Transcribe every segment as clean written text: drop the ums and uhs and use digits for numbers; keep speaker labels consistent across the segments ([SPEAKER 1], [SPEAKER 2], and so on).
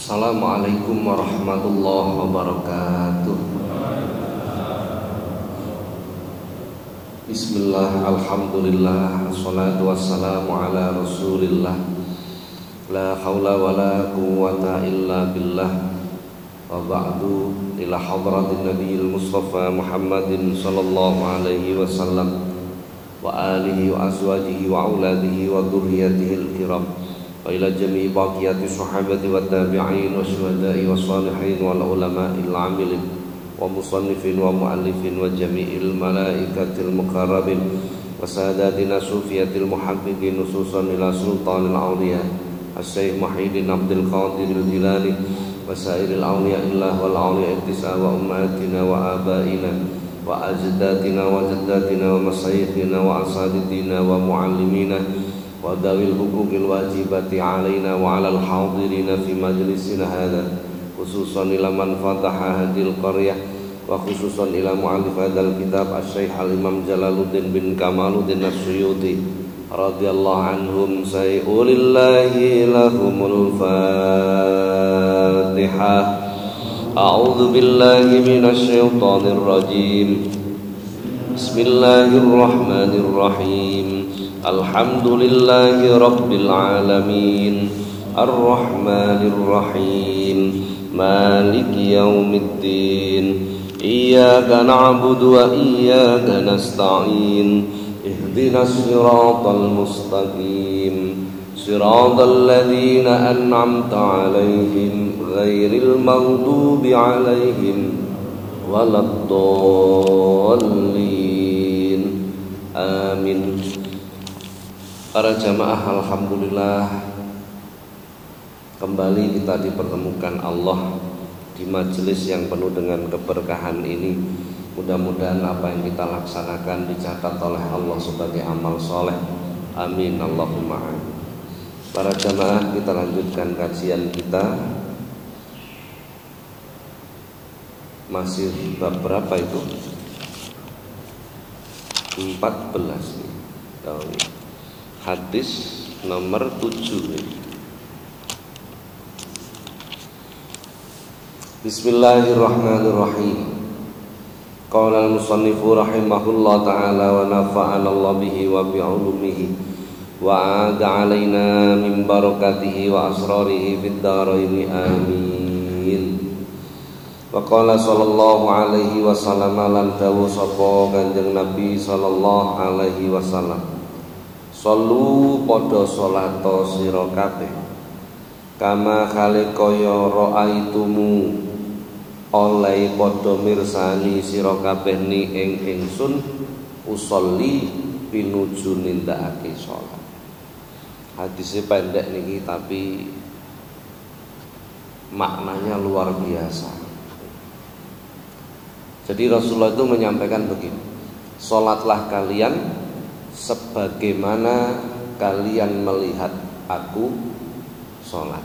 [SPEAKER 1] Assalamualaikum warahmatullahi wabarakatuh. Bismillah, alhamdulillah, assalatu wassalamu ala rasulillah. La hawla wa la quwwata illa billah. Wa ba'du, ila hadratin nabiyil mustafa Muhammadin sallallahu alaihi wasallam wa alihi wa azwajihi wa auladihi wa dhurriyyatihil kiram, wa ila jami'i baqiyati sahabati wa tabi'in wa syuhada'i wa salihin wal ulama'il amilin wa musannifin wa mu'allifin wa jami'il malaikatil muqarrabin wa sadatina sufiyatil muhaqqiqin nususan ila sultanil awliya As-Syaikh Muhyiddin Abdul Qadir Al-Jilani wa sairil awliya illah wal awliya ittisa wa ummatina wa abaina wa ajdatina wa jaddatina wa masyayikhina wa asaditina wa muallimina wa dawil huquqil wajibati alaina wa alal hadirina fi majlisina hadha, khususan ila man fataha hadil qaryah wa khususan ila mu'allif hadal kitab Asy-Syaikh Al-Imam Jalaluddin bin Kamaluddin As-Suyuti radhiyallahu anhum. Sayulillahi lahumul Fatihah. A'udzu billahi minasy syaithanir rajim. Bismillahirrahmanirrahim. Alhamdulillahi rabbil alamin. Ar-Rahmanir Rahim. Maliki yaumiddin. Iyyaka na'budu wa iyyaka nasta'in. Ihdinas siratal mustaqim. Siratal ladzina an'amta 'alaihim ghairil maghdubi 'alaihim waladdallin. Amin. Para jamaah, alhamdulillah kembali kita dipertemukan Allah di majelis yang penuh dengan keberkahan ini. Mudah-mudahan apa yang kita laksanakan dicatat oleh Allah sebagai amal soleh. Amin, Allahumma amin. Para jamaah, kita lanjutkan kajian kita. Masih bab berapa itu? 14 nih. Hadis nomor 7 nih. Bismillahirrahmanirrahim. Qala al-musannifu rahimahullah ta'ala wa nafa'ana Allah bihi wa bi'ulumihi wa a'ada alaina min barakatihi wa asrarihi fid dharaini amin. Wa qala sallallahu alaihi wasallam lan dawu sapa Kanjeng Nabi sallallahu alaihi wasallam, sallu padha salata sira kabeh kama khalaqaya ra'aitumu, oleh padha mirsani sira kabeh ni ing ingsun usolli pinuju nindakake salat. Hadisnya pendek niki tapi maknanya luar biasa. Jadi Rasulullah itu menyampaikan begini, salatlah kalian sebagaimana kalian melihat aku salat.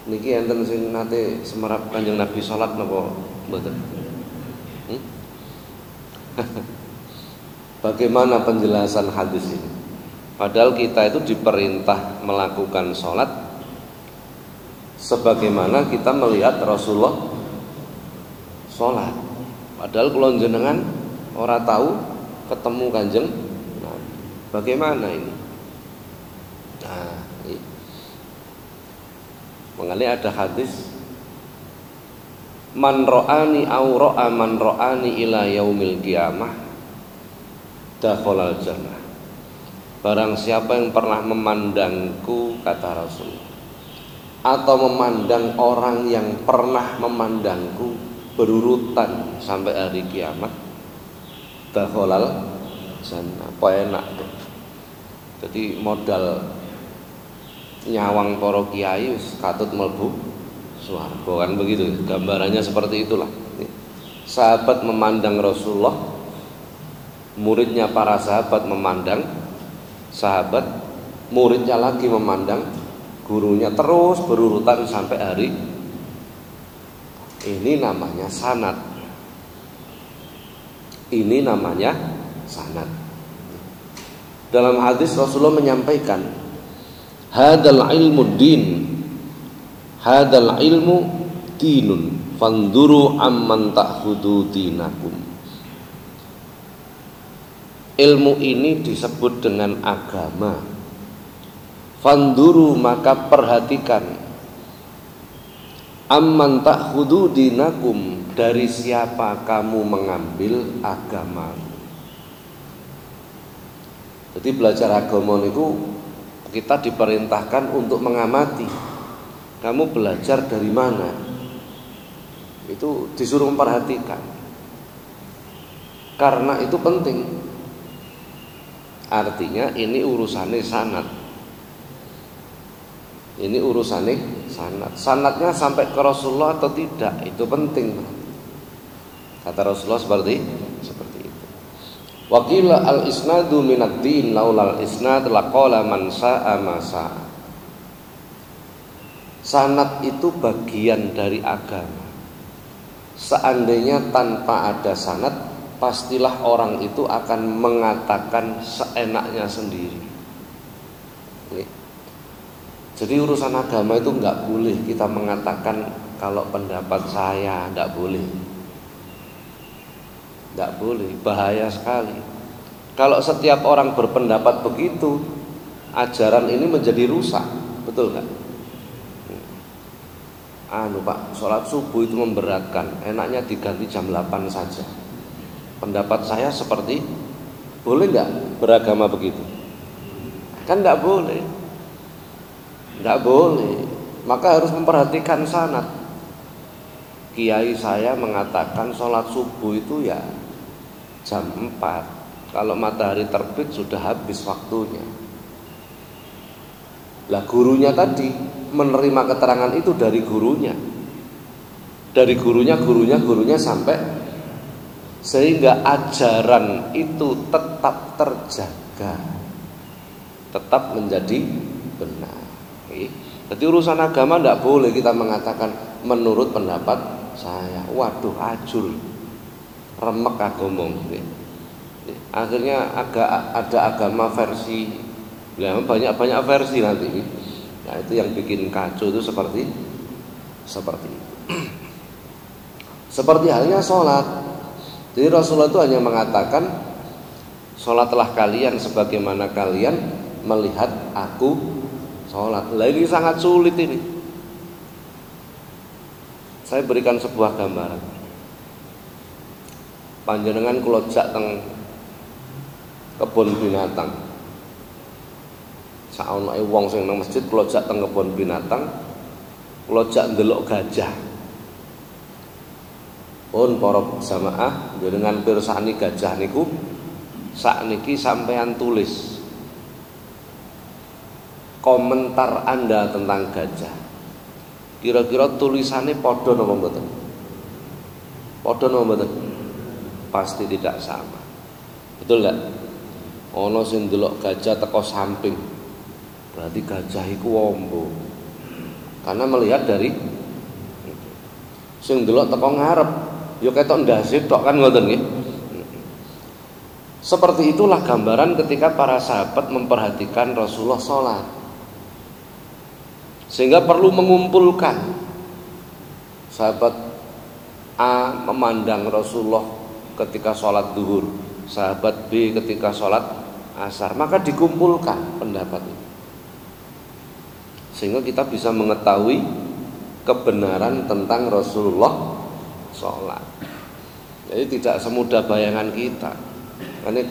[SPEAKER 1] Niki enten sing nate semerap Kanjeng Nabi salat napa mboten? Bagaimana penjelasan hadis ini? Padahal kita itu diperintah melakukan salat sebagaimana kita melihat Rasulullah salat. Padahal kula jenengan ora tahu ketemu Kanjeng Nabi. Bagaimana ini? Nah, mengenai ada hadis man ra'ani au ra'a man ra'ani ila yaumil qiyamah dakhalal jannah. Barang siapa yang pernah memandangku, kata Rasul, atau memandang orang yang pernah memandangku berurutan sampai hari kiamat, dakhalal jannah. Apa enak tuh. Jadi modal nyawang para kiai katut mlebu swarga, kan begitu. Gambarannya seperti itulah. Sahabat memandang Rasulullah, muridnya para sahabat memandang sahabat, muridnya lagi memandang gurunya, terus berurutan sampai hari. Ini namanya sanad. Ini namanya sanad. Dalam hadis Rasulullah menyampaikan, hadal ilmu din, Hadal ilmu dinun fanduru amman ta'khudhu dinakum. Ilmu ini disebut dengan agama. Fanduru, maka perhatikan, amman ta'khudhu dinakum, dari siapa kamu mengambil agama. Jadi belajar agama itu kita diperintahkan untuk mengamati. Kamu belajar dari mana? Itu disuruh memperhatikan. Karena itu penting. Artinya ini urusannya sanad. Ini urusannya sanad. Sanadnya sampai ke Rasulullah atau tidak, itu penting. Kata Rasulullah seperti itu. Waqila al-isnadu minad din laulal isnad laqala man sa'a ma sa'a. Sanad itu bagian dari agama. Seandainya tanpa ada sanad, pastilah orang itu akan mengatakan seenaknya sendiri. Jadi urusan agama itu enggak boleh kita mengatakan kalau pendapat saya, enggak boleh. Enggak boleh, bahaya sekali. Kalau setiap orang berpendapat begitu, ajaran ini menjadi rusak, betul enggak? Pak, sholat subuh itu memberatkan, enaknya diganti jam 8 saja. Pendapat saya seperti, boleh nggak beragama begitu? Kan nggak boleh, nggak boleh. Maka harus memperhatikan sanad. Kiai saya mengatakan sholat subuh itu ya jam 4. Kalau matahari terbit sudah habis waktunya. Lah gurunya tadi menerima keterangan itu dari gurunya. Dari gurunya sampai, sehingga ajaran itu tetap terjaga, tetap menjadi benar. Jadi urusan agama tidak boleh kita mengatakan menurut pendapat saya. Waduh, ajul, remek agama. Akhirnya ada agama versi, banyak versi nanti. Nah, itu yang bikin kacau itu seperti itu. Seperti halnya sholat. Jadi Rasulullah itu hanya mengatakan, sholatlah kalian sebagaimana kalian melihat aku sholat. Lah ini sangat sulit ini. Saya berikan sebuah gambaran. Panjenengan kula jak teng kebun binatang. Saonoke wong sing nang masjid kula jak teng kebun binatang, kula jak ndelok gajah. Pun para jamaah jenengan pirsani gajah niku sakniki sampean tulis komentar Anda tentang gajah. Kira-kira tulisannya padha napa mboten? Padha napa mboten? Pasti tidak sama. Betul enggak? Ana sing ndelok gajah teko samping. Berarti gajah iku wombo. Karena melihat dari sing ndelok teko ngarep, ya ketok ndase tok kan ngoten nggih. Seperti itulah gambaran ketika para sahabat memperhatikan Rasulullah sholat. Sehingga perlu mengumpulkan. Sahabat A memandang Rasulullah ketika sholat duhur, sahabat B ketika sholat asar, maka dikumpulkan pendapat itu. Sehingga kita bisa mengetahui kebenaran tentang Rasulullah sholat. Jadi tidak semudah bayangan kita. Karena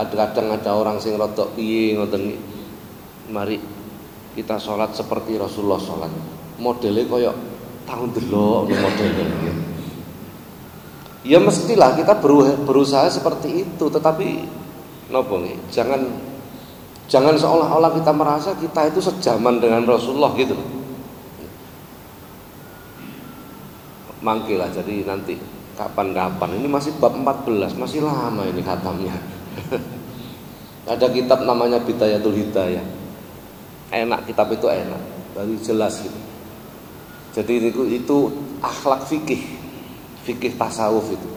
[SPEAKER 1] kadang ada orang sing rodok piye ngoten iki. Mari kita sholat seperti Rasulullah sholat. Modelnya koyok tahun delok modelnya. Ya mestilah kita berusaha seperti itu, tetapi nopo nggih? Jangan seolah-olah kita merasa kita itu sejaman dengan Rasulullah gitu. Mangkilah jadi nanti kapan-kapan, ini masih bab 14, masih lama ini khatamnya. Ada kitab namanya Bidayatul Hidayah. Enak, kitab itu enak, baru jelas gitu. Jadi itu akhlak fikih tasawuf itu.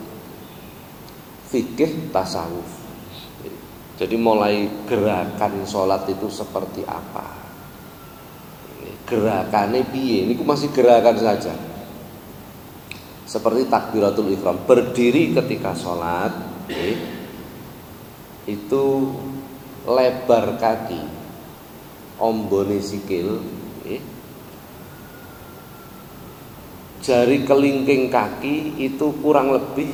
[SPEAKER 1] Fikih tasawuf. Jadi mulai gerakan sholat itu seperti apa, gerakannya piye, niku masih gerakan saja. Seperti takbiratul ihram, berdiri ketika sholat, itu lebar kaki, ombone sikil, jari kelingking kaki itu kurang lebih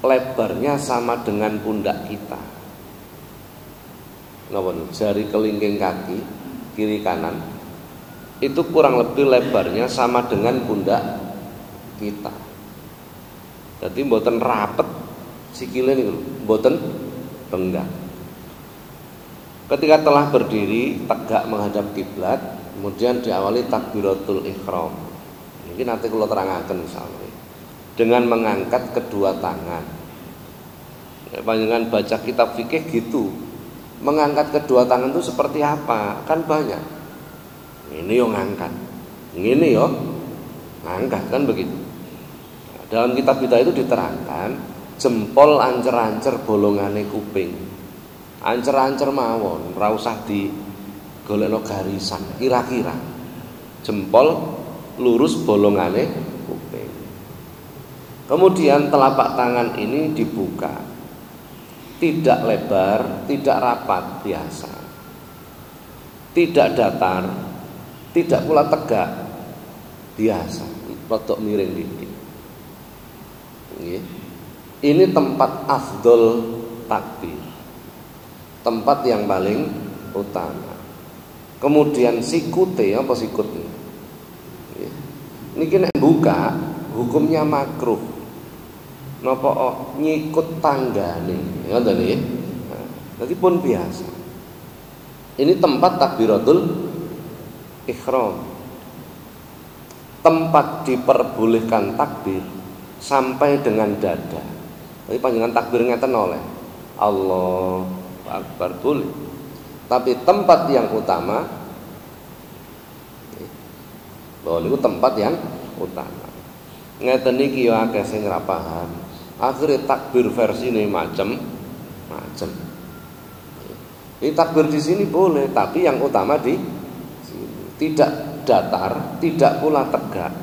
[SPEAKER 1] lebarnya sama dengan pundak kita. Napa niku? Jari kelingking kaki kiri kanan itu kurang lebih lebarnya sama dengan pundak kita. Jadi mboten rapet sikile niku, mboten benggang. Ketika telah berdiri tegak menghadap kiblat, kemudian diawali takbiratul ihram. Ini nanti kula terangaken misalnya dengan mengangkat kedua tangan. Panjenengan baca kitab fikih gitu. Mengangkat kedua tangan itu seperti apa? Kan banyak. Ini yo ngangkat. Ngene yo ngangkat, kan begitu. Dalam kitab kita itu diterangkan jempol ancer-ancer bolongane kuping. Ancer-ancer mawon, ora usah digolekno garisan, kira-kira. Jempol lurus bolongane kuping. Kemudian telapak tangan ini dibuka. Tidak lebar, tidak rapat, biasa. Tidak datar, tidak pula tegak, biasa. Rodok miring dikit. Ini tempat afdol takbir, tempat yang paling utama. Kemudian sikute, apa sikut ini? Niki nek buka hukumnya makruh. Napa nyikut tanggane, ngoten nggih. Dadi pun biasa. Ini tempat takbiratul ihram. Tempat diperbolehkan takbir sampai dengan dada. Jadi panjenengan takbir ngeten oleh Allahu Akbar boleh. Tapi tempat yang utama, bahwa itu tempat yang utama. Ngeten niki yo akeh sing ora paham. Akhire takbir versine macem-macem. Ini takbir di sini boleh, tapi yang utama di sini. Tidak datar, tidak pula tegak.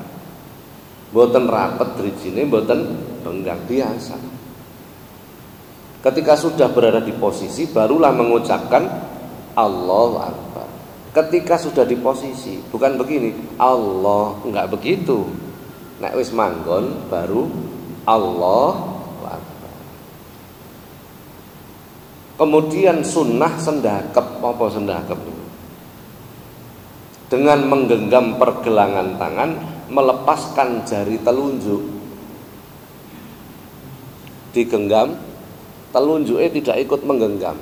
[SPEAKER 1] Mboten rapet drijine, mboten benggang, biasa. Ketika sudah berada di posisi, barulah mengucapkan Allahu Akbar. Ketika sudah di posisi, bukan begini, Allah, enggak begitu. Nek wis manggon baru Allahu Akbar. Kemudian sunnah sendakep, apa sendakep? Dengan menggenggam pergelangan tangan, melepaskan jari telunjuk. Digenggam, telunjuknya tidak ikut menggenggam.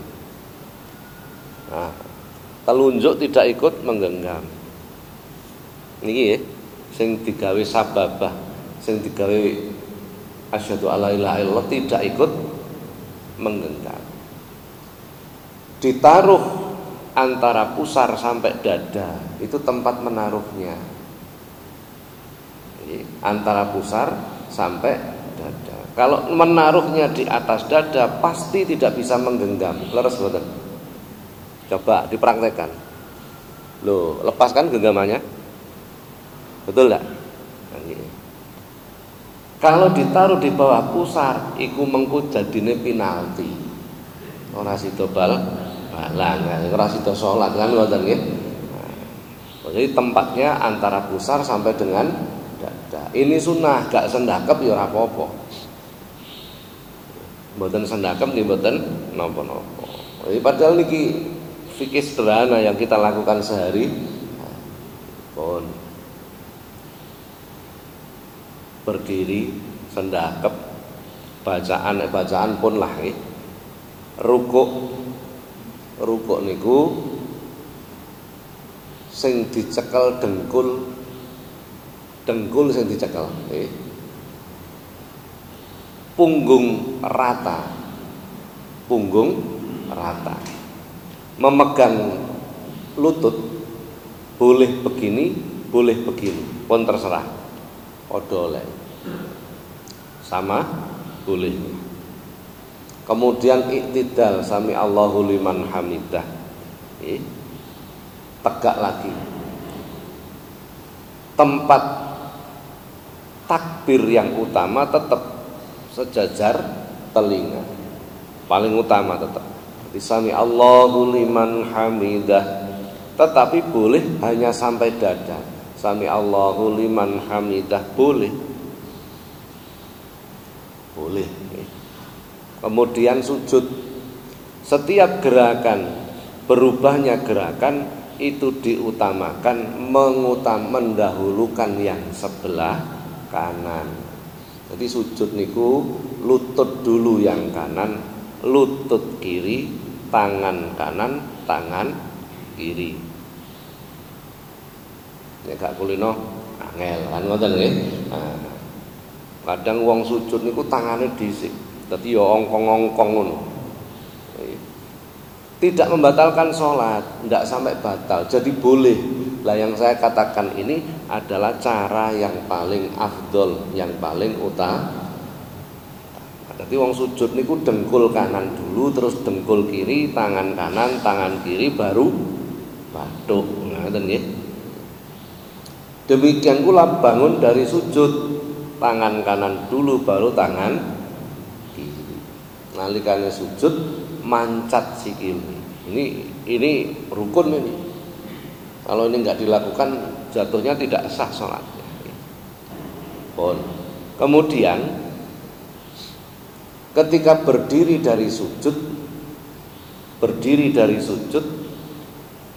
[SPEAKER 1] Nah, telunjuk tidak ikut menggenggam. Niki ya, sing digawe sababah, sing digawe asyhadu alla ilaha illallah tidak ikut menggenggam. Ditaruh antara pusar sampai dada, itu tempat menaruhnya. Jadi, antara pusar sampai dada. Kalau menaruhnya di atas dada pasti tidak bisa menggenggam. Leres boten? Coba dipraktekkan. Loh, lepaskan genggamannya. Betul enggak? Kalau ditaruh di bawah pusar, iku mengko dadine penalti. Ora sida balang, ora sida salat kan ngoten nggih. Jadi tempatnya antara pusar sampai dengan dada. Ini sunnah, gak sendakep ya ora apa-apa. Mboten sendakep nggih mboten napa-napa. Padahal niki fikih sederhana yang kita lakukan sehari. Pun berdiri sendakep, bacaan pun lah nggih. Rukuk niku sing dicekel dengkul sing dicekel nggih. Punggung rata. Memegang lutut boleh begini, pun terserah. Odole. Sama boleh. Kemudian iktidal, sami Allahu liman hamidah. Tegak lagi. tempat takbir yang utama tetap sejajar telinga, paling utama tetap. Sami Allahu liman hamidah, tetapi boleh hanya sampai dada. Sami Allahu liman hamidah boleh. Boleh. Kemudian sujud. Setiap gerakan, berubahnya gerakan itu diutamakan, mendahulukan yang sebelah kanan. Jadi sujud niku lutut dulu yang kanan, lutut kiri, tangan kanan, tangan kiri. Nek gak kulino angel kan ngoten nggih. Nah, kadang wong sujud niku tangane dhisik. Dadi ya ongkong-ongkong ngono. Tidak membatalkan sholat, tidak sampai batal. Jadi boleh. Lah yang saya katakan ini adalah cara yang paling afdol, yang paling utama. Jadi wong sujud niku dengkul kanan dulu, terus dengkul kiri, tangan kanan, tangan kiri, baru batuk. Ngoten nggih. Demikian pula bangun dari sujud, tangan kanan dulu baru tangan kiri. Nalikane sujud mancat sikil. Ini rukun ini. Kalau ini enggak dilakukan jatuhnya tidak sah salatnya. Pun. Kemudian ketika berdiri dari sujud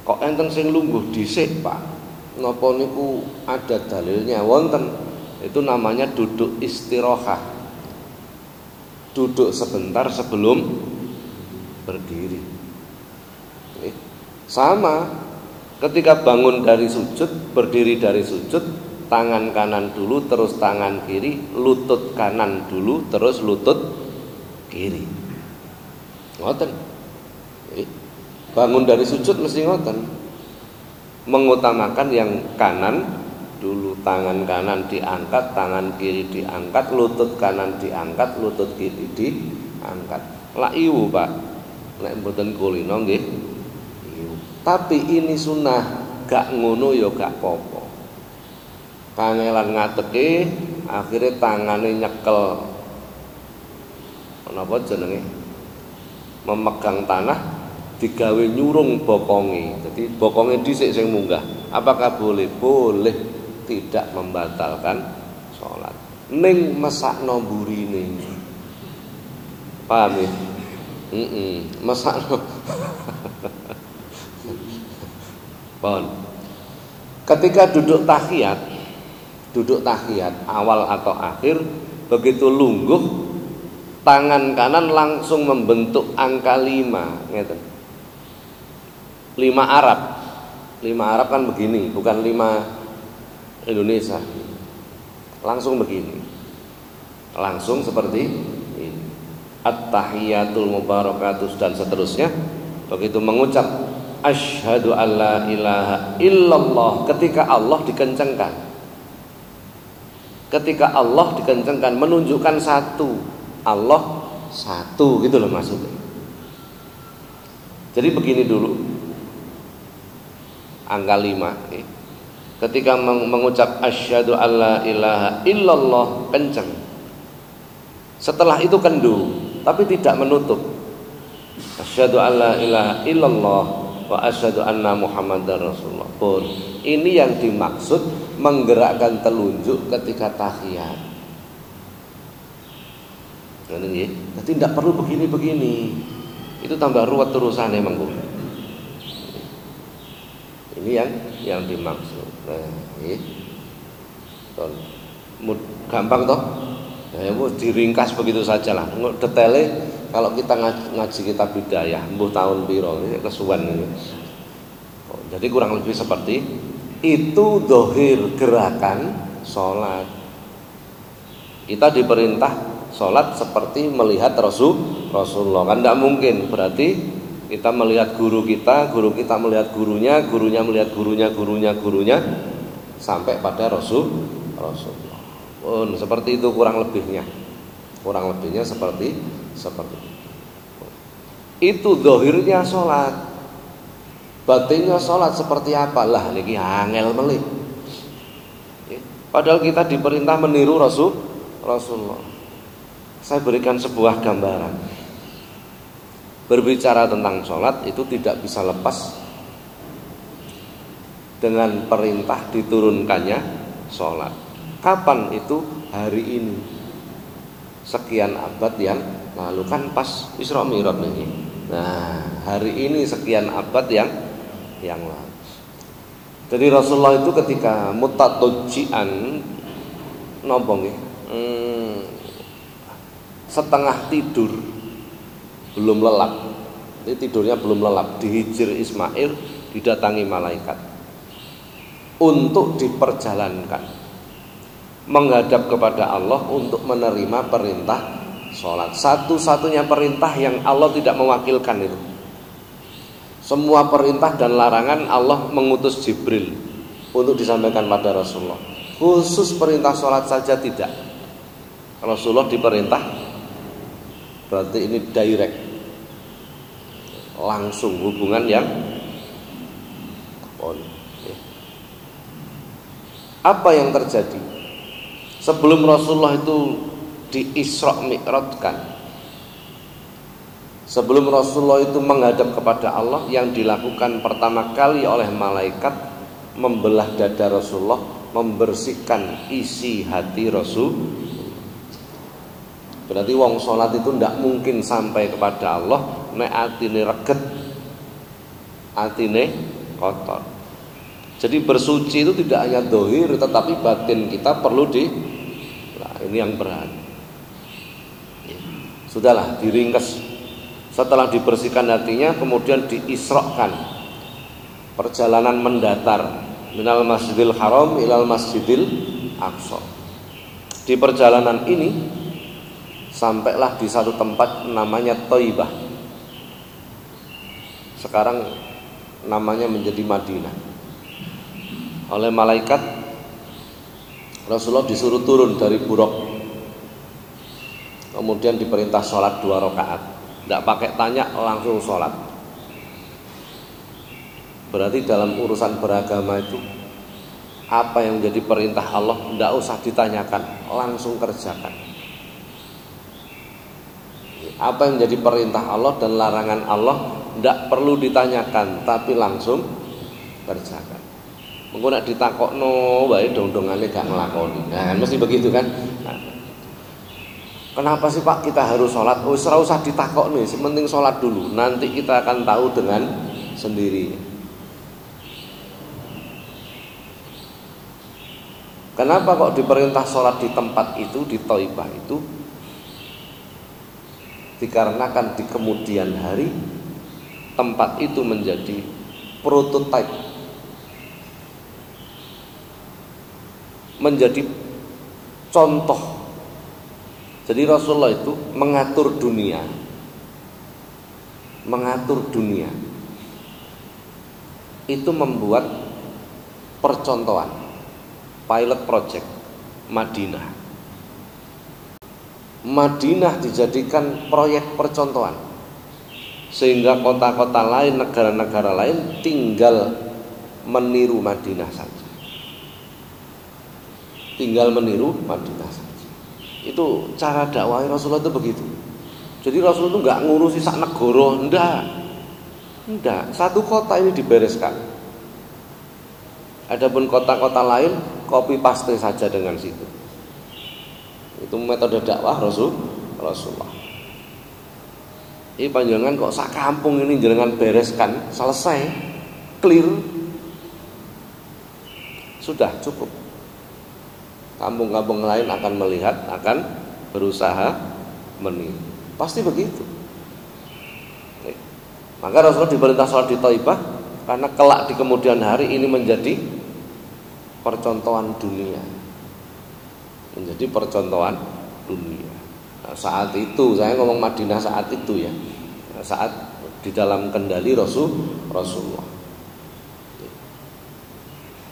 [SPEAKER 1] kok enten sing lungguh dhisik, Pak. Napa niku ada dalilnya wonten. Itu namanya duduk istirahah. Duduk sebentar sebelum berdiri. Sama ketika bangun dari sujud, berdiri dari sujud, tangan kanan dulu terus tangan kiri, lutut kanan dulu terus lutut kiri. Ngoten. Bangun dari sujud mesti ngoten. Mengutamakan yang kanan dulu, tangan kanan diangkat, tangan kiri diangkat, lutut kanan diangkat, lutut kiri diangkat. Lah iwu, Pak. Nek mboten kulino nggih. Iwu. Tapi ini sunnah, gak ngono ya gak apa-apa. Kangelan ngateke, akhirnya tangane nyekel napa jenenge? Memegang tanah digawe nyurung bokonge. Jadi bokonge dhisik sing munggah. Apakah boleh? Boleh, tidak membatalkan sholat. Ning mesakno mburine. Paham ya? Mesakno. Pon. Ketika duduk tahiyat awal atau akhir, begitu lungguh tangan kanan langsung membentuk angka 5, ngeten. 5 Arab. 5 Arab kan begini, bukan 5 Indonesia. Langsung begini. Langsung seperti ini. At-tahiyatul mubarakatuh dan seterusnya. Begitu mengucap asyhadu alla ilaha illallah, ketika Allah dikencangkan. Ketika Allah dikencangkan menunjukkan satu. Allah satu gitu loh maksudnya. Jadi begini dulu. Angka 5. Ketika mengucap asyhadu alla ilaha illallah kencang. Setelah itu kendu, tapi tidak menutup. Asyhadu alla ilaha illallah wa asyhadu anna muhammadar rasulullah. Pun ini yang dimaksud menggerakkan telunjuk ketika tahiyat. Jadi tidak perlu begini-begini. Itu tambah ruwet urusannya mengko. Ini yang dimaksud. Nah, gampang toh? Ya diringkas begitu saja lah. Detailnya kalau kita ngaji kitab bidayah, mbuh tahun piro ini kesuwen ini. Jadi kurang lebih seperti itu dohir gerakan sholat. Kita diperintah sholat seperti melihat Rasulullah. Kan tidak mungkin. Berarti kita melihat guru kita melihat gurunya, gurunya melihat gurunya sampai pada Rasulullah. Seperti itu kurang lebihnya seperti itu zahirnya sholat. Batinnya sholat seperti apa lah niki angel melih. Padahal kita diperintah meniru Rasulullah. Saya berikan sebuah gambaran. Berbicara tentang sholat itu tidak bisa lepas dengan perintah diturunkannya sholat. Kapan itu? Hari ini. Sekian abad yang lalu, kan pas Isra Mi'raj ini. Nah, hari ini sekian abad yang lalu. Jadi Rasulullah itu ketika mutadajjian napa nggih? Setengah tidur, belum lelap. Jadi tidurnya belum lelap, dihijir Ismail, didatangi malaikat untuk diperjalankan menghadap kepada Allah untuk menerima perintah sholat. Satu-satunya perintah yang Allah tidak mewakilkan itu. Semua perintah dan larangan Allah mengutus Jibril untuk disampaikan pada Rasulullah. Khusus perintah sholat saja tidak. Rasulullah diperintah, berarti ini direct, langsung hubungan yang on. Apa yang terjadi? Sebelum Rasulullah itu di Isra Mi'rajkan, sebelum Rasulullah itu menghadap kepada Allah, yang dilakukan pertama kali oleh malaikat membelah dada Rasulullah, membersihkan isi hati Rasul. Berarti wong sholat itu tidak mungkin sampai kepada Allah nek atine reget, atine kotor. Jadi bersuci itu tidak hanya dohir, tetapi batin kita perlu ini yang berat. Sudahlah, diringkes. Setelah dibersihkan hatinya, kemudian diisrokan. Perjalanan mendatar minal masjidil haram ilal masjidil aqsa. Di perjalanan ini sampailah di satu tempat namanya Thaibah. Sekarang namanya menjadi Madinah. Oleh malaikat Rasulullah disuruh turun dari buruk, kemudian diperintah sholat 2 rakaat. Tidak pakai tanya, langsung sholat. Berarti dalam urusan beragama itu, apa yang menjadi perintah Allah tidak usah ditanyakan, langsung kerjakan. Apa yang menjadi perintah Allah dan larangan Allah tidak perlu ditanyakan, tapi langsung kerjakan. Engko nek ditakokno wae dong-dongane gak nglakoni. Nah, mesti begitu kan? Nah, kenapa sih Pak kita harus sholat? Oh, ora usah ditakokne, penting sholat dulu. Nanti kita akan tahu dengan sendirinya. Kenapa kok diperintah sholat di tempat itu, di Thaibah itu? Dikarenakan di kemudian hari tempat itu menjadi prototipe, menjadi contoh. Jadi Rasulullah itu mengatur dunia, itu membuat percontohan, pilot project Madinah dijadikan proyek percontohan, sehingga kota-kota lain, negara-negara lain tinggal meniru Madinah saja. Itu cara dakwah Rasulullah itu begitu. Jadi Rasulullah itu nggak ngurusi sak negara, enggak. Satu kota ini dibereskan. Adapun kota-kota lain copy paste saja dengan situ. Itu metode dakwah Rasulullah. Ini panjangan kok sak kampung ini jenengan bereskan, selesai, clear, sudah cukup. Kampung-kampung lain akan melihat, akan berusaha meniru. Pasti begitu. Maka Rasulullah diperintah sholat di Thaibah karena kelak di kemudian hari ini menjadi percontohan dunia. Nah, saat itu saya ngomong Madinah saat itu ya. Saat di dalam kendali Rasulullah.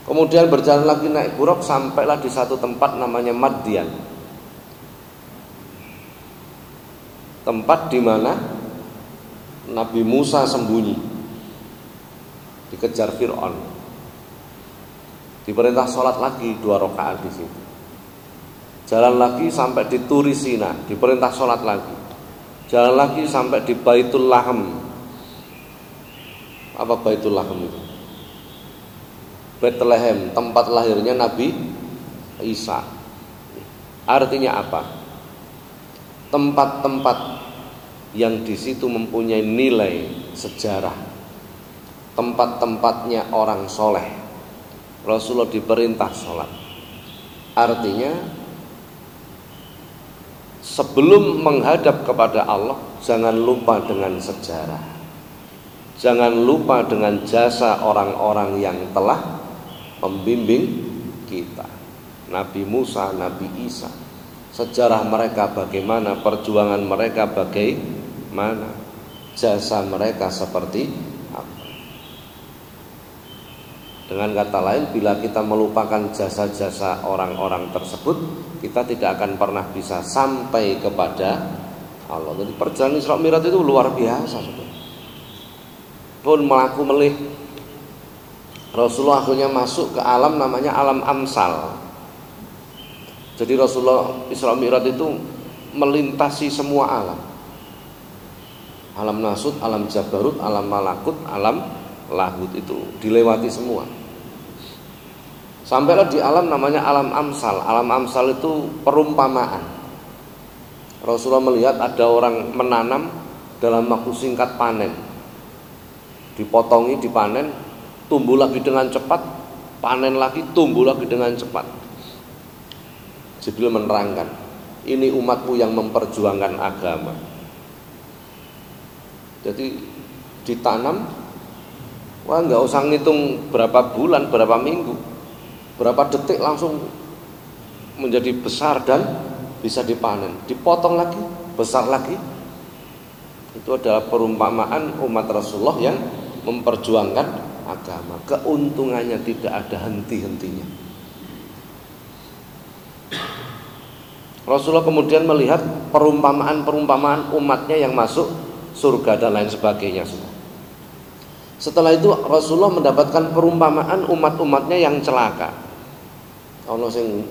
[SPEAKER 1] Kemudian berjalan lagi naik buruk, sampailah di satu tempat namanya Madyan. Tempat di mana Nabi Musa sembunyi, dikejar Fir'aun. Diperintah sholat lagi 2 rakaat di situ. Jalan lagi sampai di Turi Sina, diperintah sholat lagi. Jalan lagi sampai di Baitul Laham. Apa Baitul Laham itu? Bethlehem, tempat lahirnya Nabi Isa. Artinya apa? Tempat-tempat yang di situ mempunyai nilai sejarah, tempat-tempatnya orang soleh, Rasulullah diperintah sholat. Artinya sebelum menghadap kepada Allah, jangan lupa dengan sejarah, jangan lupa dengan jasa orang-orang yang telah membimbing kita. Nabi Musa, Nabi Isa, sejarah mereka bagaimana, perjuangan mereka bagaimana, jasa mereka seperti apa. Dengan kata lain, bila kita melupakan jasa-jasa orang-orang tersebut, kita tidak akan pernah bisa sampai kepada Allah. Jadi perjalanan Isra Mi'raj itu luar biasa, pun melaku melih. Rasulullah akhirnya masuk ke alam namanya alam Amsal. Jadi Rasulullah Isra Mi'raj itu melintasi semua alam. Alam Nasut, alam Jabarut, alam Malakut, alam Lahut, itu dilewati semua. Sampailah di alam namanya alam Amsal. Alam Amsal itu perumpamaan. Rasulullah melihat ada orang menanam dalam waktu singkat panen. Dipotongi, dipanen, tumbuh lagi dengan cepat, panen lagi, tumbuh lagi dengan cepat. Jibril menerangkan, ini umatmu yang memperjuangkan agama. Jadi ditanam, wah nggak usah ngitung berapa bulan, berapa minggu, berapa detik langsung menjadi besar dan bisa dipanen. Dipotong lagi, besar lagi. Itu adalah perumpamaan umat Rasulullah yang memperjuangkan agama. Keuntungannya tidak ada henti-hentinya. Rasulullah kemudian melihat perumpamaan-perumpamaan umatnya yang masuk surga dan lain sebagainya. Setelah itu Rasulullah mendapatkan perumpamaan umat-umatnya yang celaka. Ono sing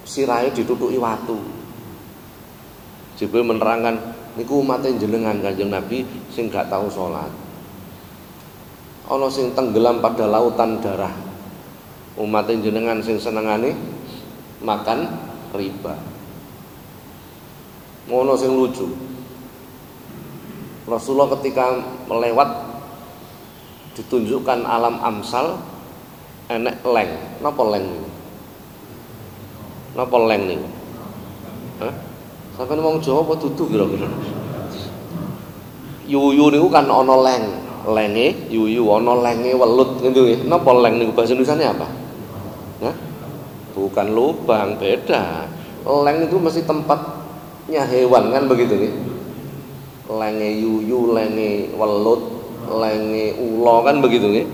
[SPEAKER 1] sirahe ditutuki watu. Jibril menerangkan, niku umatnya jenengan Kanjeng Nabi sing gak tahu sholat. Ono sing tenggelam pada lautan darah. Umatnya jenengan sing senengane makan riba. Ngono sing lucu. Rasulullah ketika melewat ditunjukkan alam Amsal, enek leng. Napa leng niku? Napa leng niku? Hah? Sampeyan wong Jawa apa dudu kira-kira? Yuyu niku kan ana leng. Lenge yuyu, ana lenge welut ngono nggih. Napa leng niku bahasa Indonesianya apa? Hah? Bukan lubang, beda. Leng itu mesti tempatnya hewan kan begitu nih. Lenge yuyu, lenge welut, lenge ulo kan begitu nih.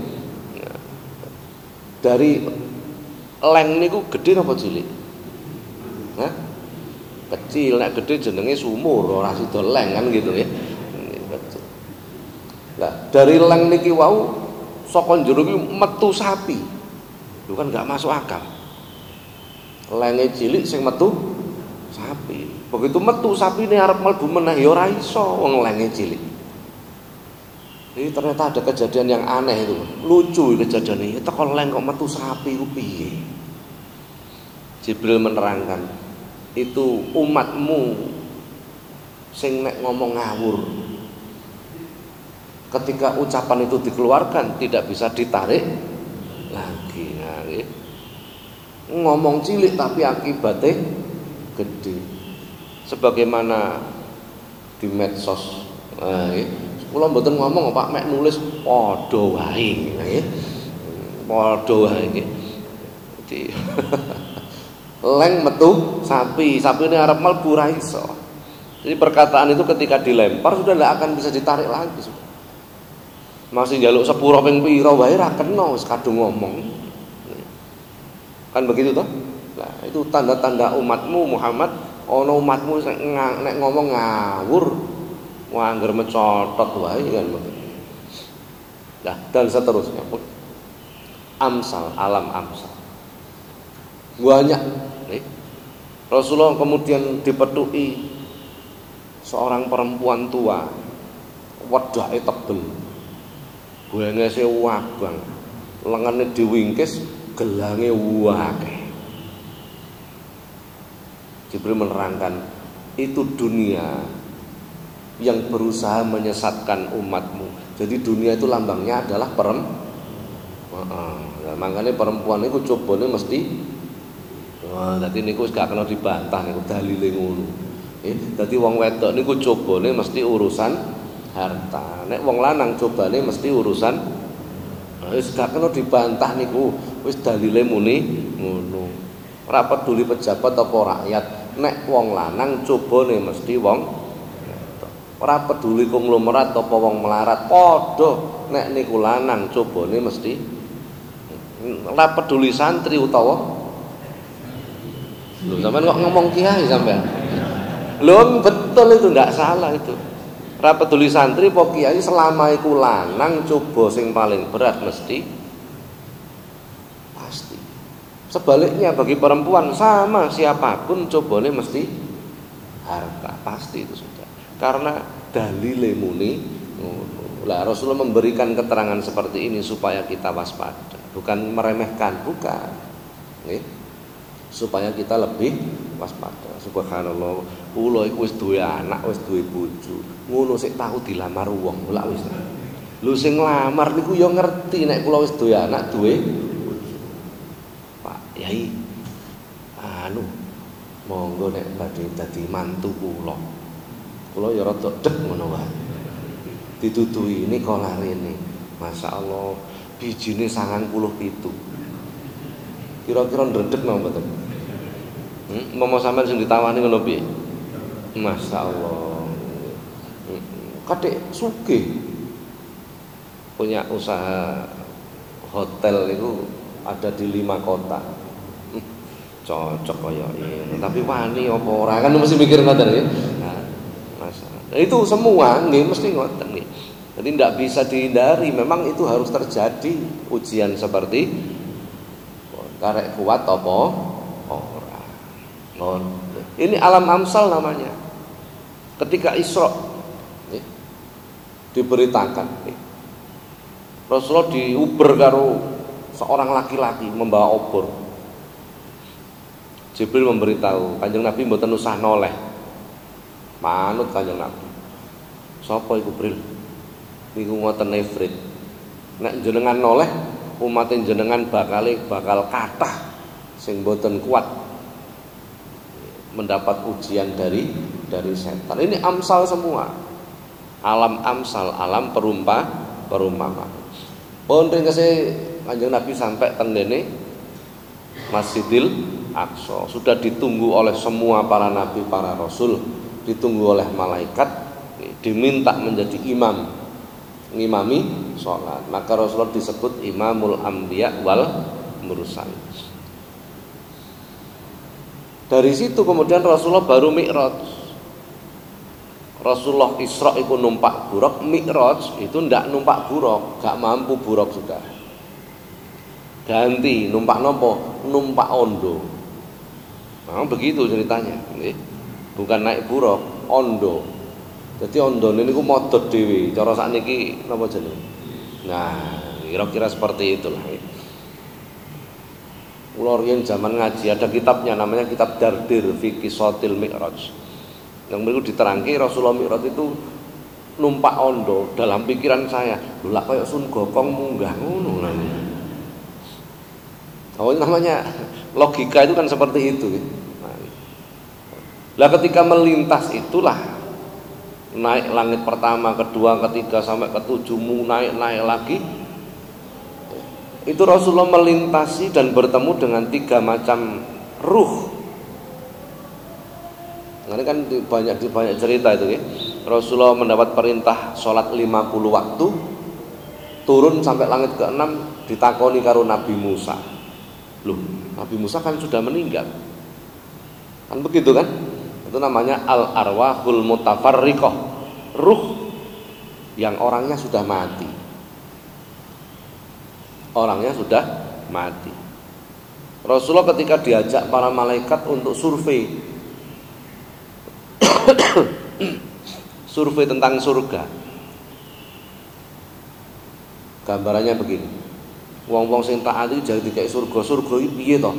[SPEAKER 1] Dari leng niku gede apa cilik? Hah? Kecil, nek gede jenenge sumur, ora sida leng kan gitu ya. Nah, dari leng niki wau saka njero iki metu sapi. Itu kan enggak masuk akal. Lenge cilik sing metu sapi. Begitu metu sapine arep mlebu meneh ya ora iso wong lenge cilik. Ini ternyata ada kejadian yang aneh itu. Lucu kejadian ini. Teko leng kok metu sapi ku piye? Jibril menerangkan, itu umatmu sing nek ngomong ngawur. Ketika ucapan itu dikeluarkan tidak bisa ditarik lagi. Nah, ngomong cilik tapi akibatnya gede. Sebagaimana di medsos, kula mboten ngomong Pak, mek nulis padha wae nggih. Padha wae nggih. Jadi leng metu sapi, sapine arep mlebu ra iso. Jadi perkataan itu ketika dilempar sudah tidak akan bisa ditarik lagi sudah. Masih njaluk sepuro ping pira wae ra kena wis kadung ngomong. Kan begitu toh? Nah, itu tanda-tanda umatmu Muhammad, ana umatmu nek ngomong ngawur, ngangger mecotot wae kan begitu. Nah, dan seterusnya pun Amsal, alam amsal. Banyak nih. Rasulullah kemudian dipetui seorang perempuan tua, wedhahe tebel, buengese wabang, lengane diwingkis, gelange akeh. Jibril menerangkan, itu dunia yang berusaha menyesatkan umatmu. Jadi dunia itu lambangnya adalah nah, makanya perempuan itu cobane mesti dadi niku wis gak kena dibantah niku dalile ngono. Dadi wong wedok niku cobane mesti urusan harta. Nek wong lanang cobane mesti urusan wis gak kena dibantah niku, wis dalile muni ngono. Ora peduli pejabat apa rakyat, nek wong lanang cobane mesti wong wedok. Ora peduli konglomerat apa wong melarat, padha nek niku lanang cobane mesti. Ora peduli santri utawa lho, sampean kok ngomong kiai sampean. Lho betul itu, enggak salah itu. Ora peduli santri apa kiai, selama iku lanang coba sing paling berat mesti pasti. Sebaliknya bagi perempuan sama, siapapun cobane mesti harta, pasti itu sudah. Karena dalile muni ngono. Lah Rasulullah memberikan keterangan seperti ini supaya kita waspada, bukan meremehkan, bukan. Nggih. Supaya kita lebih waspada. Subhanallah, kula iku wis duwe anak, wis duwe bojo, ngono sik tahu dilamar wong, lha wis. Lho sing nglamar niku ya ngerti nek kula wis duwe anak, duwe bojo. Pak Yai, monggo nek badhe dadi mantu kula. Kula ya rada deg ngono wae. Dituduhi nika larene. Masyaallah, bijine 97. Kira-kira ndredeg napa mboten? Mama sampean sing ditawani ngono piye? Masyaallah. Kadek sugih. Punya usaha hotel itu ada di 5 kota. Cocok kaya ini. Tapi wani apa ora kan mesti mikir ngoten nggih. Nah, masalah. Itu semua nggih mesti ngoten nggih. Jadi tidak bisa dihindari, memang itu harus terjadi ujian seperti karek kuat apa ora. Ini alam amsal namanya. Ketika Isra diberitakan Rasulullah diuber karo seorang laki-laki membawa obor. Jibril memberitahu, Kanjeng Nabi mboten usah noleh. Manut Kanjeng Nabi. Sapa iku Jibril? Niku ngoten Ifrit. Nek jenengan noleh, umat jenengan bakal kathah sing boten kuat mendapat ujian dari setan. Ini amsal semua. Alam amsal, alam perumpamaan. Pun ringkese Kanjeng Nabi sampai tendene Masjidil Aqsa. Sudah ditunggu oleh semua para nabi, para rasul, ditunggu oleh malaikat, diminta menjadi imam, ngimami sholat. Maka Rasulullah disebut Imamul Anbiya wal Mursal. Dari situ kemudian Rasulullah baru Mi'raj. Rasulullah Isra itu numpak buruk, Mi'raj itu ndak numpak buruk, gak mampu buruk sudah. Ganti numpak nopo? Numpak ondo. Nah, begitu ceritanya. Bukan naik buruk, ondo. Jadi ondone niku modot dhewe, cara sakniki napa jenenge. Nah, kira-kira seperti itulah. Kula riyen zaman ngaji ada kitabnya namanya kitab Dardir fi Qisatil Mi'raj. Yang mriku diterangke Rasulullah Mi'raj itu numpak ondo. Dalam pikiran saya, lho lak kaya Sun Gokong munggah ngono lho. Oh, namanya logika itu kan seperti itu. Lah ketika melintas itulah naik langit pertama, kedua, ketiga sampai ke-7 naik lagi. Itu Rasulullah melintasi dan bertemu dengan 3 macam ruh. Ini kan banyak cerita itu ya. Rasulullah mendapat perintah sholat 50 waktu, turun sampai langit ke-6 ditakoni karo Nabi Musa. Loh, Nabi Musa kan sudah meninggal. Kan begitu kan? Itu namanya al-arwahul mutafarriqah. Ruh yang orangnya sudah mati. Orangnya sudah mati. Rasulullah ketika diajak para malaikat untuk survei survei tentang surga, gambarannya begini. Wong-wong sing taat iki jadi kayak surga iki piye to?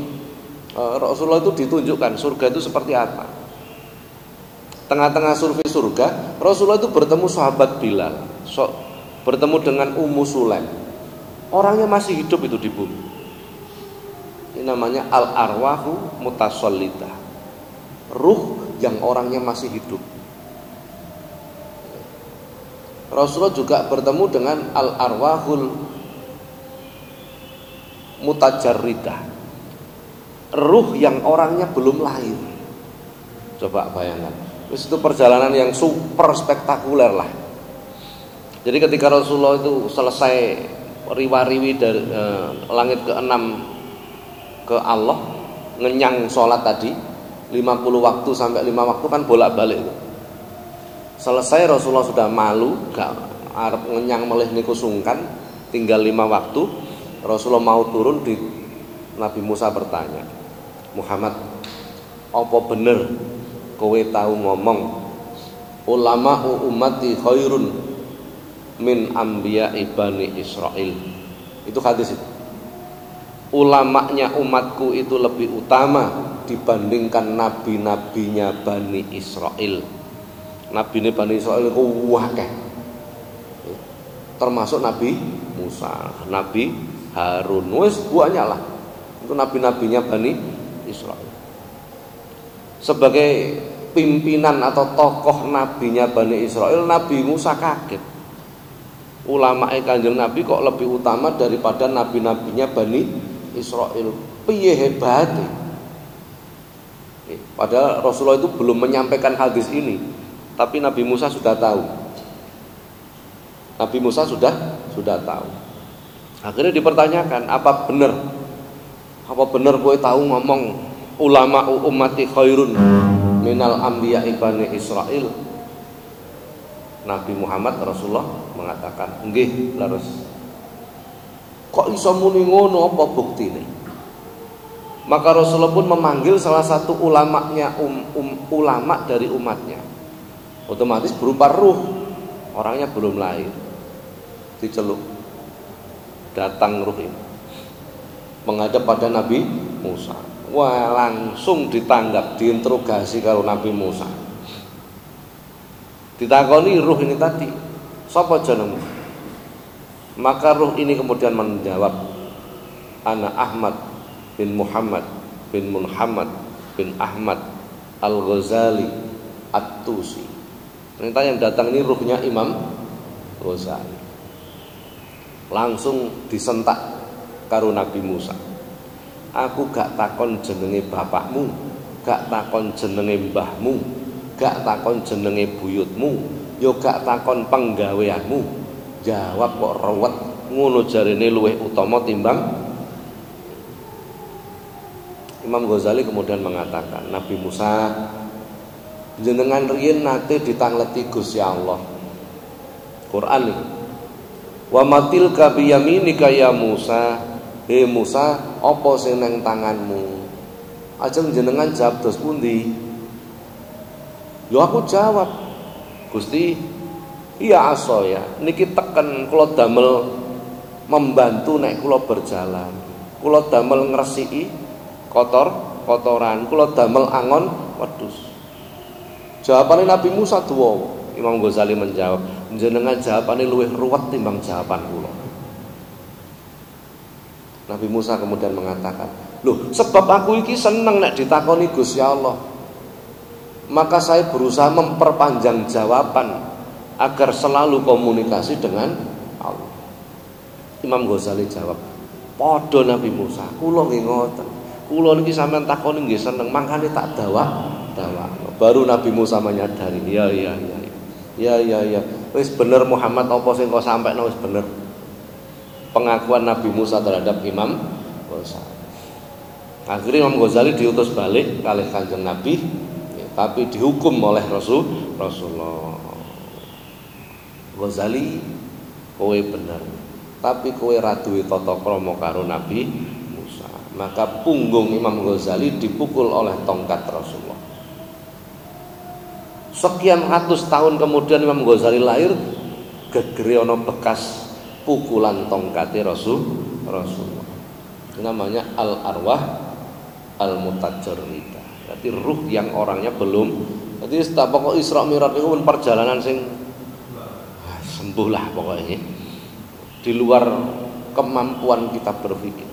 [SPEAKER 1] Rasulullah itu ditunjukkan surga itu seperti apa. Tengah-tengah survei surga, Rasulullah itu bertemu sahabat Bilal, bertemu dengan Ummu Sulaim. Orangnya masih hidup itu di bumi. Ini namanya al-arwahu mutasallitah. Ruh yang orangnya masih hidup. Rasulullah juga bertemu dengan al-arwahul mutajarridah. Ruh yang orangnya belum lahir. Coba bayangkan. Itu perjalanan yang super spektakuler lah. Jadi ketika Rasulullah itu selesai riwa-riwi dari langit ke-6 ke Allah, ngenyang sholat tadi 50 waktu sampai 5 waktu kan bolak-balik itu. Selesai Rasulullah sudah malu, gak arep ngenyang melih niku sungkan, tinggal 5 waktu. Rasulullah mau turun, di Nabi Musa bertanya, Muhammad, apa bener kowe tahu ngomong ulama ummati khairun min anbiya Bani Israil? Itu hadis itu. Ulamanya umatku itu lebih utama dibandingkan nabi-nabinya Bani Israil. Nabi Bani Israil itu wakeh, termasuk Nabi Musa, Nabi Harun, wes banyak lah. Itu nabi-nabinya Bani Israil. Sebagai pimpinan atau tokoh nabinya Bani Israil, Nabi Musa kaget. Ulama Kanjeng Nabi kok lebih utama daripada nabi-nabinya Bani Israil. Piye hebatnya. Padahal Rasulullah itu belum menyampaikan hadis ini, tapi Nabi Musa sudah tahu. Nabi Musa sudah tahu. Akhirnya dipertanyakan, apa benar kowe tahu ngomong ulama ummati khairun minal anbiya Bani Israil? Nabi Muhammad Rasulullah mengatakan, nggih leres. Kok iso muni ngono, apa buktine? Maka Rasulullah pun memanggil salah satu ulamanya, ulama dari umatnya. Otomatis berupa ruh, orangnya belum lahir. Diceluk, datang ruh ini menghadap pada Nabi Musa. Wah, langsung ditanggap, diinterogasi kalau Nabi Musa. Ditakoni ruh ini tadi, sapa jenengmu? Maka ruh ini kemudian menjawab, ana Ahmad bin Muhammad bin Muhammad bin Ahmad Al-Ghazali At-Tusi. Ternyata yang datang ini ruhnya Imam Ghazali. Langsung disentak karo Nabi Musa. Aku gak takon jenenge bapakmu, gak takon jenenge mbahmu, gak takon jenenge buyutmu, yo gak takon penggaweanmu. Jawab kok rewet ngono, jarene luwih utama timbang. Imam Ghazali kemudian mengatakan, Nabi Musa, jenengan riyen nate ditangleti Gusti Allah. Quran iki. Wa matilka biyaminika ya Musa. He Musa, apa sing nang tanganmu? Ajeng jenengan jawab dos pundi? Yo aku jawab, Gusti, iya asoya niki teken kula damel membantu nek kula berjalan. Kula damel ngresiki kotoran, kula damel angon wedhus. Jawabane Nabi Musa duwa. Imam Ghazali menjawab, jenengan jawabane luwih ruwet timbang jawaban kula. Nabi Musa kemudian mengatakan, loh sebab aku iki seneng nek ditakoni Gusti Allah, maka saya berusaha memperpanjang jawaban agar selalu komunikasi dengan Allah. Imam Ghazali jawab, padha Nabi Musa, kula nggih ngoten. Kula niki sampean takoni nggih seneng, mangkane tak dawa. Baru Nabi Musa menyadari, ya. Wis bener Muhammad apa sing kok sampekno wis bener. Pengakuan Nabi Musa terhadap Imam Ghazali. Akhirnya Imam Ghazali diutus balik kalih Kanjeng Nabi, tapi dihukum oleh Rasulullah. Ghazali, kowe bener. tapi kowe ra duwe tata krama karo Nabi Musa. Maka punggung Imam Ghazali dipukul oleh tongkat Rasulullah. Sekian ratus tahun kemudian Imam Ghazali lahir, gegere ana bekas pukulan tongkate Rasulullah. Namanya al-arwah al-mutajarridah. Berarti ruh yang orangnya belum. Jadi setelah pokok Isra Mi'raj itu pun perjalanan sing sembuh lah pokoknya. Di luar kemampuan kita berpikir.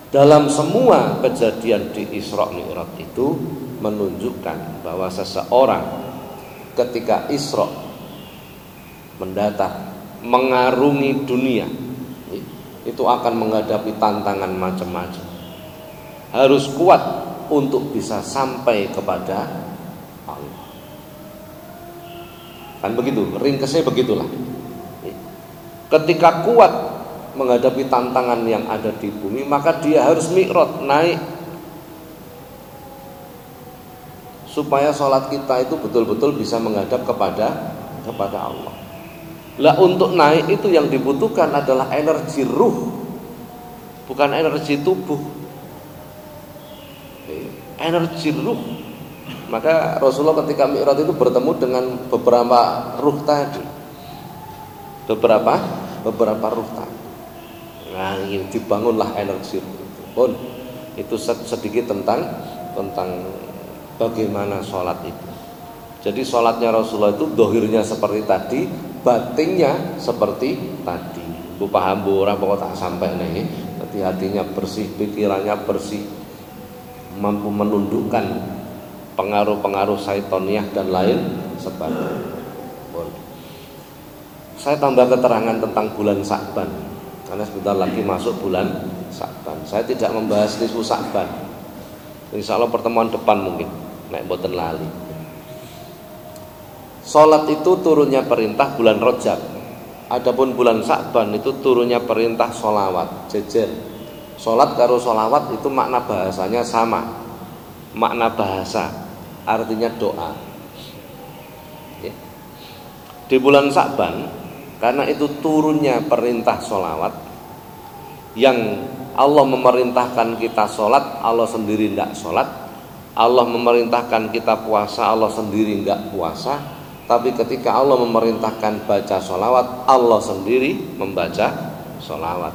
[SPEAKER 1] Dalam semua kejadian di Isra Mi'raj itu menunjukkan bahwa seseorang ketika Isra mendatang mengarungi dunia itu akan menghadapi tantangan macam-macam. Harus kuat untuk bisa sampai kepada Allah. Kan begitu, ringkesnya begitulah. Ketika kuat menghadapi tantangan yang ada di bumi, maka dia harus mi'raj, naik, supaya sholat kita itu betul-betul bisa menghadap kepada Allah. Lah untuk naik itu yang dibutuhkan adalah energi ruh, bukan energi tubuh. Energi ruh. Maka Rasulullah ketika mi'raj itu bertemu dengan beberapa ruh tadi. Beberapa ruh tadi. Nah, ini dibangunlah energi ruh itu. Pun itu sedikit tentang bagaimana sholat itu. Jadi sholatnya Rasulullah itu dohirnya seperti tadi, batinnya seperti tadi. Bu paham bu orang pokok tak sampai nih. Jadi hatinya bersih, pikirannya bersih, mampu menundukkan pengaruh-pengaruh syaitoniah dan lain sebagainya. Saya tambah keterangan tentang bulan Sya'ban karena sebentar lagi masuk bulan Sya'ban. Saya tidak membahas nisfu Sya'ban. Insya Allah pertemuan depan mungkin nek boten lali. Salat itu turunnya perintah bulan Rajab. Adapun bulan Sya'ban itu turunnya perintah sholawat jejer. Salat karo sholawat itu makna bahasanya sama. Makna bahasa artinya doa. Di bulan Sya'ban karena itu turunnya perintah sholawat, yang Allah memerintahkan kita sholat, Allah sendiri tidak sholat. Allah memerintahkan kita puasa, Allah sendiri tidak puasa. Tapi ketika Allah memerintahkan baca sholawat, Allah sendiri membaca sholawat.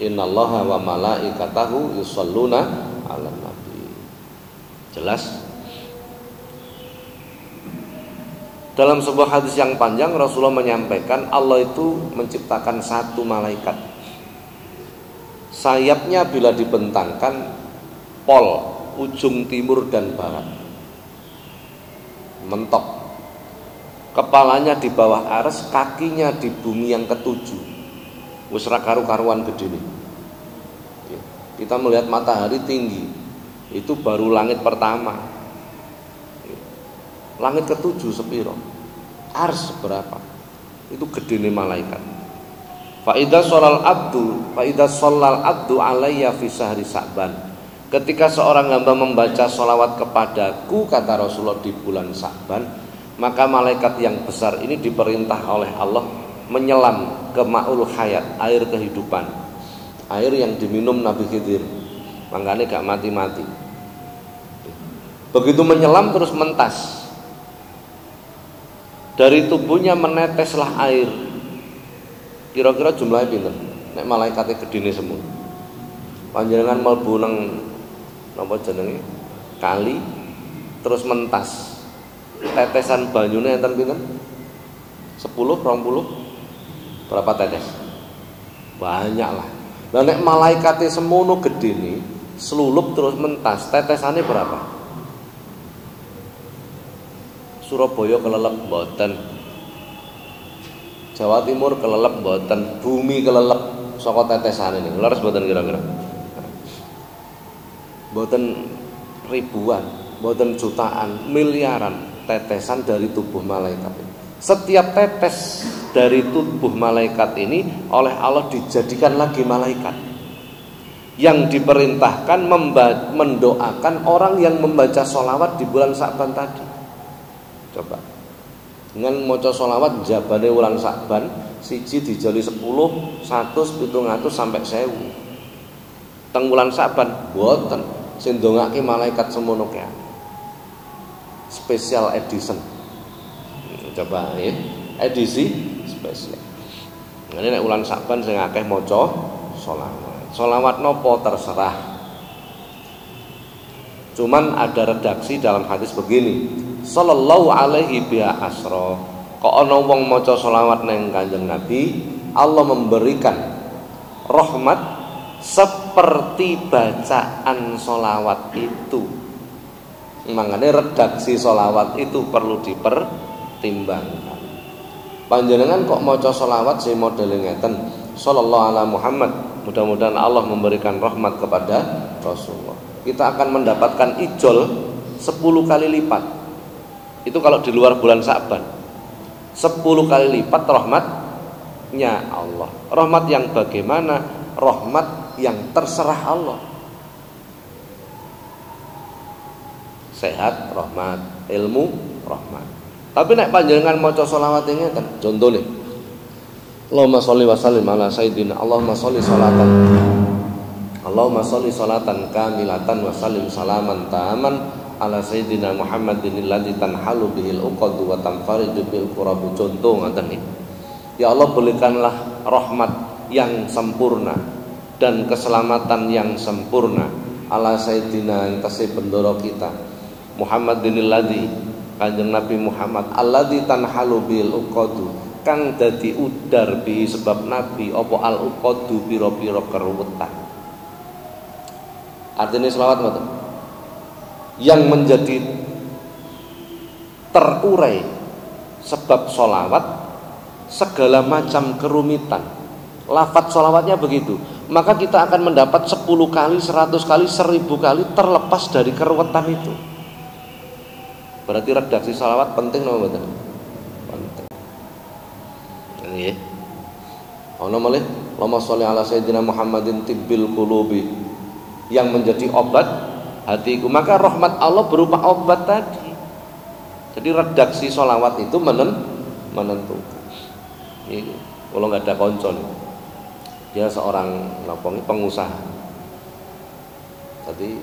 [SPEAKER 1] Innallaha wa malaikatahu yusholluna 'alan nabi. Jelas? Dalam sebuah hadis yang panjang Rasulullah menyampaikan Allah itu menciptakan satu malaikat. Sayapnya bila dibentangkan pol ujung timur dan barat, mentok. Kepalanya di bawah arsy, kakinya di bumi yang ketujuh. Wis ra karu-karuan gedene. Kita melihat matahari tinggi, itu baru langit pertama. Langit ketujuh sepiro? Arsy berapa? Itu gedene malaikat. Fa idza shallal abdu alayya fi syahri Sya'ban. Ketika seorang hamba membaca sholawat kepadaku, kata Rasulullah, di bulan Sya'ban, maka malaikat yang besar ini diperintah oleh Allah menyelam ke ma'ul hayat, air kehidupan, air yang diminum Nabi Khidir, makanya gak mati-mati. Begitu menyelam terus mentas, dari tubuhnya meneteslah air. Kira-kira jumlahnya pinten? Nek malaikatnya gedene semua. Panjenengan mlebu nang napa jenenge? Kali terus mentas. Tetesan banyune enten pinten? 10, 20? Berapa tetes? Banyak lah. Lah nek malaikate semono gedene, slulup terus mentas, tetesane berapa? Surabaya kelelep mboten. Jawa Timur kelelep mboten, bumi kelelep saka tetesane niku. Leres mboten kira-kira? Mboten ribuan, mboten jutaan, miliaran tetesan dari tubuh malaikat. Setiap tetes dari tubuh malaikat ini oleh Allah dijadikan lagi malaikat yang diperintahkan mendoakan orang yang membaca sholawat di bulan Sya'ban tadi. Coba dengan maca sholawat jabane wulan Sya'ban siji dijoli 10, 100, 700 sampai 1000. Teng wulan Saban mboten, sing ndongake malaikat semono kae. Special edition. Coba ya, edisi spesial. Ini nek wulan Saban sing akeh maca sholawat. Sholawat nopo terserah. Cuman ada redaksi dalam hadis begini, sallallahu alaihi biha asra. Kok ana wong maca sholawat nang Kanjeng Nabi, Allah memberikan rahmat seperti bacaan sholawat itu. Makanya redaksi sholawat itu perlu dipertimbangkan. Panjenengan kok maca sholawat sing modele ngeten, sallallahu ala Muhammad, mudah-mudahan Allah memberikan rahmat kepada Rasulullah. Kita akan mendapatkan ijol 10 kali lipat. Itu kalau di luar bulan Sa'ban. 10 kali lipat rahmatnya Allah. Rahmat yang bagaimana? Rahmat yang terserah Allah. Sehat rahmat, ilmu rahmat. Tapi nek panjenengan maca selawat ngeten, contoh nih. Allahumma sholli wa sallim ala sayyidina. Allahumma sholli sholatan. Allahumma sholli sholatan kamilatan wa sallim salaman taman ala sayyidina Muhammadin alladzi tanhalu bihil uqad wa tanfariju bil qurab. Contoh ngoten iki. Ya Allah, berikanlah rahmat yang sempurna dan keselamatan yang sempurna ala sayyidina yang tasih bendoro kita Muhammadin alladzi, Kanjeng Nabi Muhammad, alladzi tanhalu bil uqadu, kang dadi udar bi sebab Nabi apa al uqadu pira-pira keruwetan. Artinya selawat ngoten. Yang menjadi terurai sebab sholawat segala macam kerumitan. Lafaz sholawatnya begitu. Maka kita akan mendapat 10 kali, 100 kali, 1000 kali terlepas dari keruwetan itu. Berarti redaksi sholawat penting napa mboten? Penting. Nggih. Ana malih, Allahumma sholli ala sayyidina Muhammadin tibbil qulubi, yang menjadi obat hatiku. Maka rahmat Allah berupa obat tadi. Jadi redaksi sholawat itu menentukan. Ini kalau nggak ada konco nih, dia seorang pengusaha. Jadi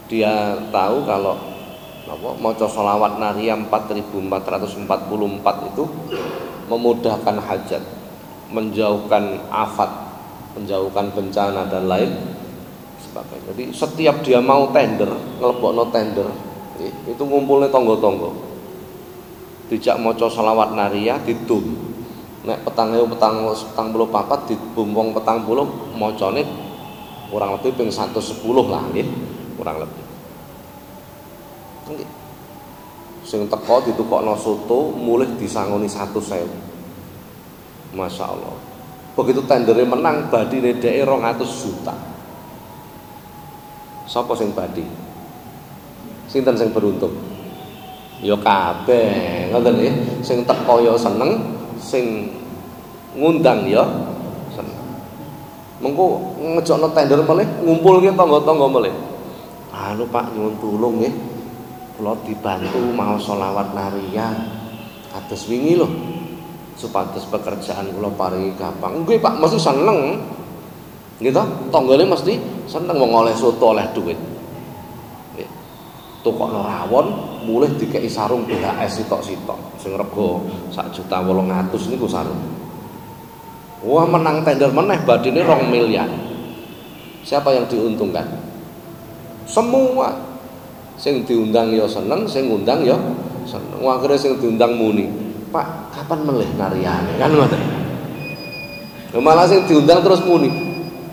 [SPEAKER 1] dia tahu kalau maca sholawat nariyah 4444 itu memudahkan hajat, menjauhkan afat, menjauhkan bencana dan lain sebagainya. Jadi setiap dia mau tender, ngelebokno tender, itu ngumpulnya tonggo-tonggo. Dijak maca sholawat nariyah didum. Nek petang 44 dibum wong 40 macane kurang lebih ping 110 lah nggih, kurang lebih. Nggih. Sing teko ditukokno soto mulih disangoni 100.000. Masya Allah. Begitu tendernya menang, badine dheke 200 juta. Sapa sing badi? Sinten sing beruntung? Ya kabeh, ngoten nggih. Sing teko ya seneng, sing ngundang ya seneng. Mengko ngejokno tender melih, ngumpulke tangga-tangga melih. Anu Pak nyuwun tulung nggih. Kula dibantu mau sholawat nariyah kados wingi lho, supados pekerjaan kula paringi gampang. Nggih Pak, mesti seneng. Nggih to? Tanggane mesti seneng wong oleh soto, oleh duit. Nggih. Tukokno rawon mulih dikeki sarung BHS sitok-sitok sing rega 1.800.000 niku sarung. Wah, menang tender meneh badine 2 miliar. Siapa yang diuntungkan? Semua. Sing diundang ya seneng, sing ngundang ya seneng. Akhire sing diundang muni, "Pak, kapan melih nariyane?" Kan ngoten. Malah sing diundang terus muni,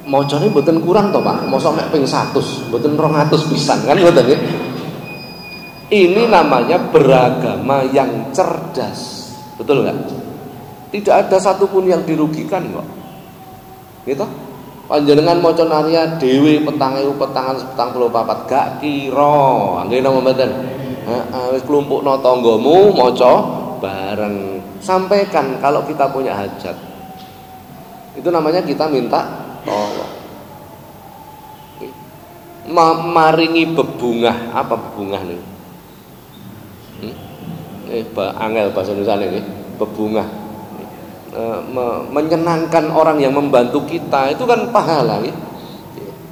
[SPEAKER 1] "Macane mboten kurang to, Pak. Mosok mek ping 100, mboten 200 pisan." Kan ngoten nggih. Ini namanya beragama yang cerdas. Betul enggak? Tidak ada satupun yang dirugikan kok. Gitu? Panjenengan maca nariyah dhewe petang 44 gak kira. Nggih napa mboten? Heeh, wis klumpukno tanggamu maca bareng. Sampaikan kalau kita punya hajat. Itu namanya kita minta tolong. Maringi bebungah. Apa bebungah niku? Angel bahasa Indonesia nggih. Bebungah. menyenangkan orang yang membantu kita itu kan pahala nggih.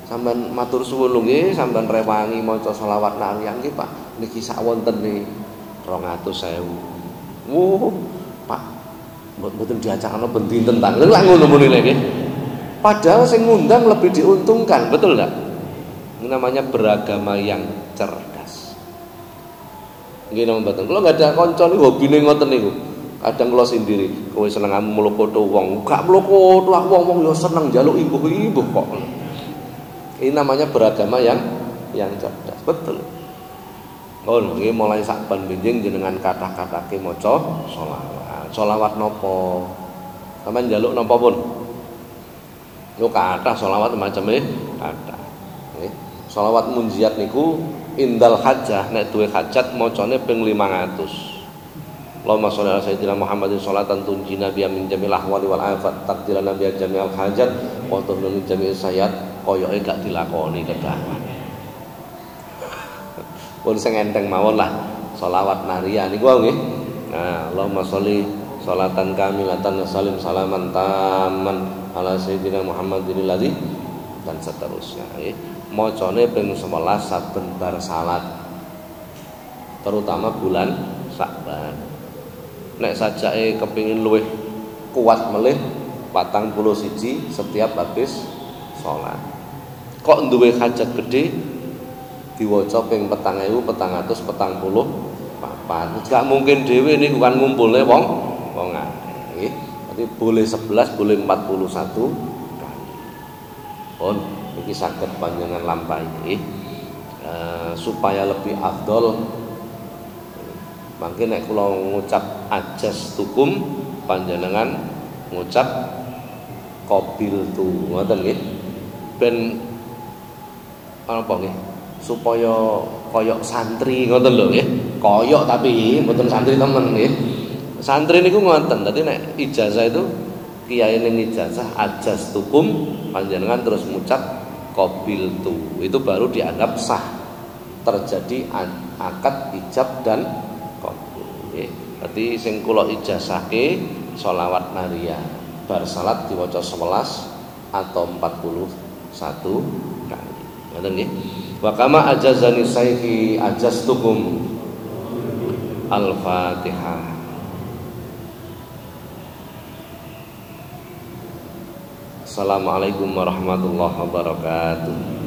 [SPEAKER 1] Sampeyan matur suwun nggih, sampeyan rewangi maca selawat nariyah nggih Pak. Niki sak wontene 200.000. Pak, mboten diajakno ben dinten ta. Lha ngono meneh nggih. Padahal sing ngundang lebih diuntungkan, betul enggak? Ini namanya beragama yang cerdas. Nggih napa mboten? Kula enggak ada kanca niku hobine ngoten niku. Kadang kula sendiri, kowe seneng mlokoto wong, gak mlokoto aku wong-wong yo seneng njaluk imbuh-imbuh kok. Ini namanya beragama yang cerdas, betul. Oh, nggih mulai sak ban benjing jenengan kathah-kathahke maca selawat. Selawat napa? Sampeyan njaluk napa pun? Yo kathah selawat macame kathah. Nggih. Selawat munjiat niku indal hajah nek duwe hajat macane ping 500. Allahumma sholli ala sayyidina Muhammadin sholatan tunjina biha min jamil ahwali wal afat taqdirana biha jami'al hajat wa tuhna min jami'is sayyiat koyoke gak dilakoni kedawan. Pun sing enteng mawon lah sholawat nariyah niku nggih. Nah, Allahumma sholli sholatan kamilatan wa salim salaman tamman ala sayyidina Muhammadin ladzi dan seterusnya nggih. Macane ping 11 saben bar salat. Terutama bulan Sya'ban. Nek sajake kepingin luwih kuat melih 41 setiap habis sholat. Kok duwe hajat gede diwaca ping 4444. Gak mungkin dhewe niku kan ngumpulne wong akeh. Berarti boleh 11, boleh 41 kali. Pun iki saged panjenengan lampahi supaya lebih afdol. Mangke nek kula ngucap ajas tukum panjenengan ngucap qabil tu ngoten nggih. Ben apa nggih? Supaya koyok santri ngoten lho nggih. Koyok tapi mboten santri temen nggih. Santri niku ngoten. Dadi nek ijazah itu kiai ning ijazah ajas tukum panjenengan terus ngucap qabil tu. Itu baru dianggap sah. Terjadi akad ijab dan berarti sing kula ijazahke sholawat nariyah bar salat diwaca 11 atau 41 kali. Ngoten nggih. Wa kama ajazani sayfi ajastukum Al-Fatihah. Assalamualaikum warahmatullahi wabarakatuh.